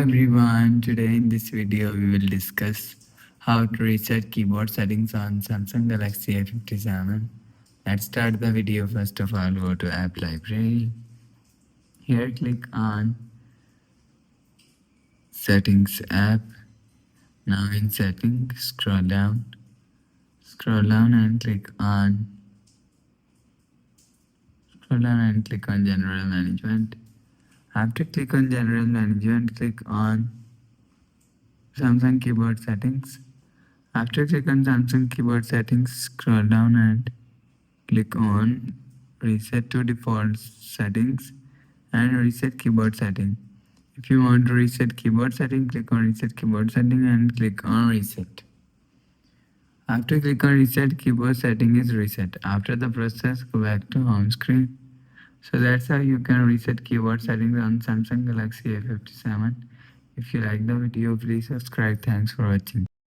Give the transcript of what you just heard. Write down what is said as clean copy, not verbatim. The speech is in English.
everyone, today in this video we will discuss how to reset keyboard settings on Samsung Galaxy A57. Let's start the video. First of all, go to app library. Here click on settings app. Now in settings, scroll down and click on general management. After click on general management, click on Samsung keyboard settings. After click on Samsung keyboard settings, scroll down and click on reset to default settings and reset keyboard setting. If you want to reset keyboard setting, click on reset keyboard setting and click on reset. After click on reset, keyboard setting is reset. After the process, go back to home screen. So that's how you can reset keyboard settings on Samsung Galaxy A57. If you like the video, please subscribe. Thanks for watching.